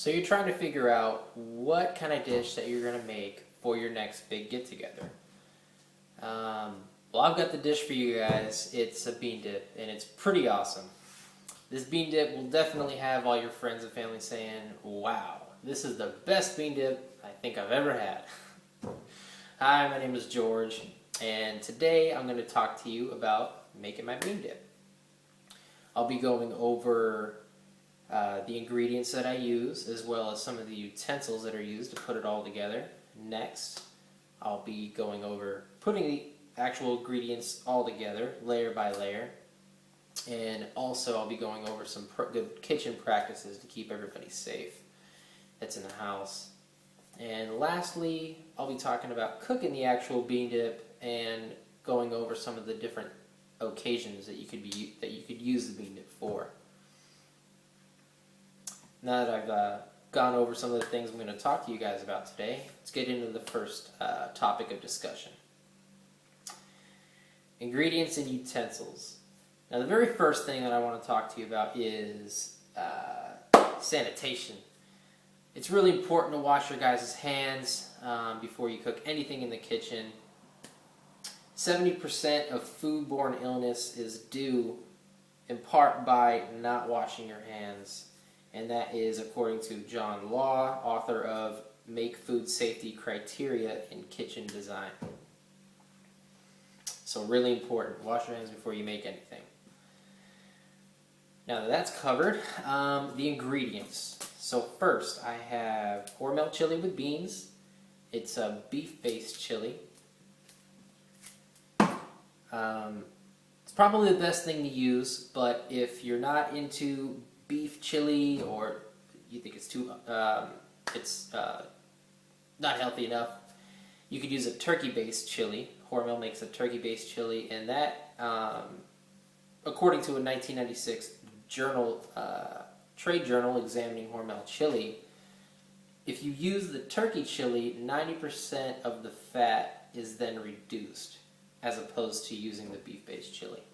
So you're trying to figure out what kind of dish that you're going to make for your next big get-together. Well, I've got the dish for you guys. It's a bean dip, and it's pretty awesome. This bean dip will definitely have all your friends and family saying, wow, this is the best bean dip I think I've ever had. Hi, my name is George, and today I'm going to talk to you about making my bean dip. I'll be going over the ingredients that I use, as well as some of the utensils that are used to put it all together. Next, I'll be going over putting the actual ingredients all together, layer by layer. And also, I'll be going over some good kitchen practices to keep everybody safe that's in the house. And lastly, I'll be talking about cooking the actual bean dip and going over some of the different occasions that you could use the bean dip for. Now that I've gone over some of the things I'm going to talk to you guys about today, let's get into the first topic of discussion. Ingredients and utensils. Now the very first thing that I want to talk to you about is sanitation. It's really important to wash your guys' hands before you cook anything in the kitchen. 70% of foodborne illness is due in part by not washing your hands. And that is according to John Law, author of Make Food Safety Criteria in Kitchen Design. So really important, wash your hands before you make anything. Now that that's covered, the ingredients. So first I have Hormel chili with beans. It's a beef-based chili. It's probably the best thing to use, but if you're not into beef chili, or you think it's not healthy enough, you could use a turkey-based chili. Hormel makes a turkey-based chili, and that, according to a 1996 trade journal examining Hormel chili, if you use the turkey chili, 90% of the fat is then reduced, as opposed to using the beef-based chili.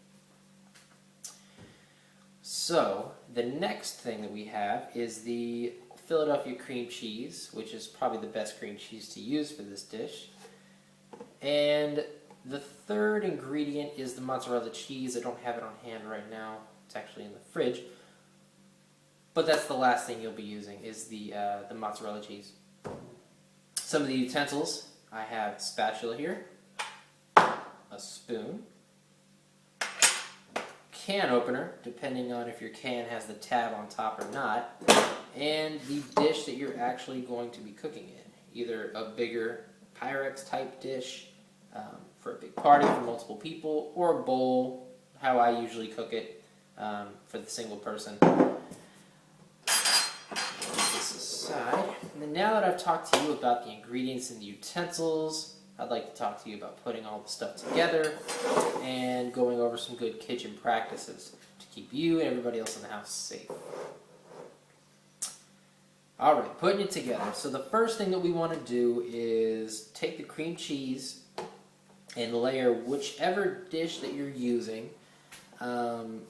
So, the next thing that we have is the Philadelphia cream cheese, which is probably the best cream cheese to use for this dish. And the third ingredient is the mozzarella cheese. I don't have it on hand right now. It's actually in the fridge. But that's the last thing you'll be using, is the mozzarella cheese. Some of the utensils, I have a spatula here, a spoon, can opener, depending on if your can has the tab on top or not, and the dish that you're actually going to be cooking in. Either a bigger Pyrex type dish for a big party for multiple people, or a bowl, how I usually cook it for the single person. Put this aside. And then now that I've talked to you about the ingredients and the utensils, I'd like to talk to you about putting all the stuff together and going over some good kitchen practices to keep you and everybody else in the house safe. Alright, putting it together. So the first thing that we want to do is take the cream cheese and layer whichever dish that you're using. You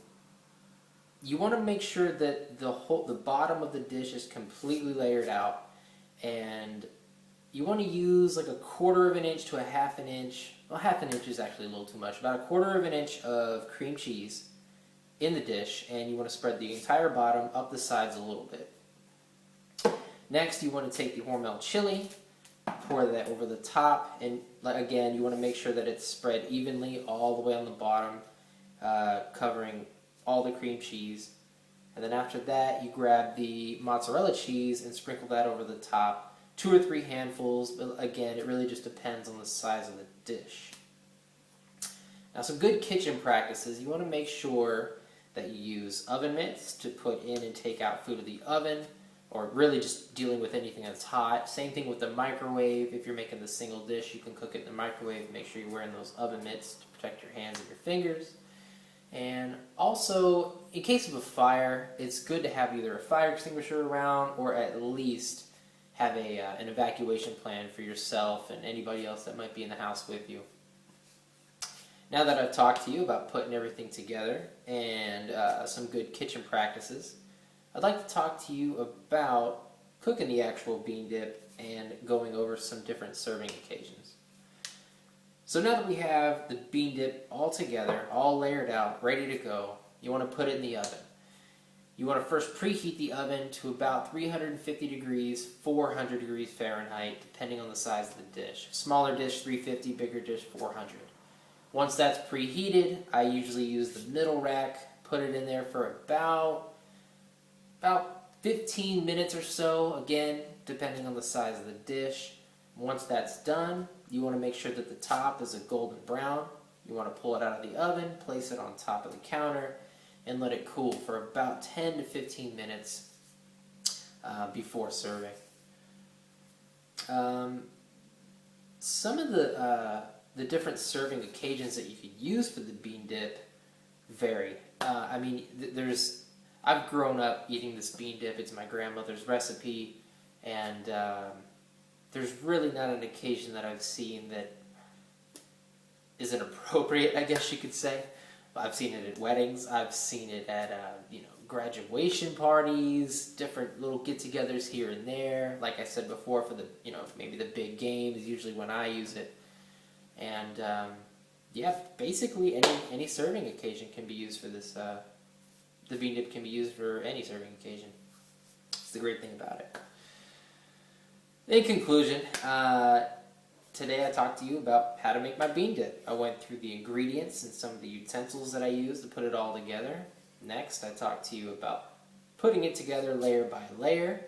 want to make sure that the bottom of the dish is completely layered out, and you want to use like 1/4 of an inch to 1/2 an inch. Well, 1/2 an inch is actually a little too much. About 1/4 of an inch of cream cheese in the dish, and you want to spread the entire bottom up the sides a little bit. Next, you want to take the Hormel chili, pour that over the top, and again, you want to make sure that it's spread evenly all the way on the bottom, covering all the cream cheese. And then after that, you grab the mozzarella cheese and sprinkle that over the top. 2 or 3 handfuls, but again, it really just depends on the size of the dish. Now, some good kitchen practices. You want to make sure that you use oven mitts to put in and take out food of the oven, or really just dealing with anything that's hot. Same thing with the microwave. If you're making the single dish, you can cook it in the microwave. Make sure you're wearing those oven mitts to protect your hands and your fingers. And also, in case of a fire, it's good to have either a fire extinguisher around, or at least have an evacuation plan for yourself and anybody else that might be in the house with you. Now that I've talked to you about putting everything together and some good kitchen practices, I'd like to talk to you about cooking the actual bean dip and going over some different serving occasions. So now that we have the bean dip all together, all layered out, ready to go, you want to put it in the oven. You want to first preheat the oven to about 350 degrees, 400 degrees Fahrenheit, depending on the size of the dish. Smaller dish, 350, bigger dish, 400. Once that's preheated, I usually use the middle rack, put it in there for about 15 minutes or so, again, depending on the size of the dish. Once that's done, you want to make sure that the top is a golden brown. You want to pull it out of the oven, place it on top of the counter, and let it cool for about 10 to 15 minutes before serving. Some of the different serving occasions that you could use for the bean dip vary. I mean, I've grown up eating this bean dip. It's my grandmother's recipe, and there's really not an occasion that I've seen that isn't appropriate, I guess you could say. I've seen it at weddings. I've seen it at graduation parties, different little get-togethers here and there. Like I said before, for the maybe the big game is usually when I use it. And yeah, basically any serving occasion can be used for this. The bean dip can be used for any serving occasion. It's the great thing about it. In conclusion, today I talked to you about how to make my bean dip. I went through the ingredients and some of the utensils that I used to put it all together. Next, I talked to you about putting it together layer by layer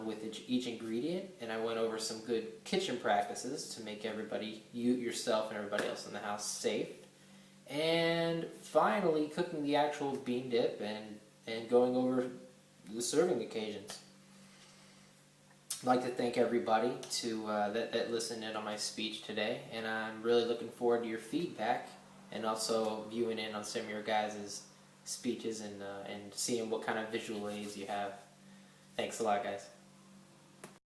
with each ingredient, and I went over some good kitchen practices to make everybody, you, yourself, and everybody else in the house safe. And finally, cooking the actual bean dip and going over the serving occasions. I'd like to thank everybody that listened in on my speech today, and I'm really looking forward to your feedback and also viewing in on some of your guys' speeches and seeing what kind of visual aids you have. Thanks a lot, guys.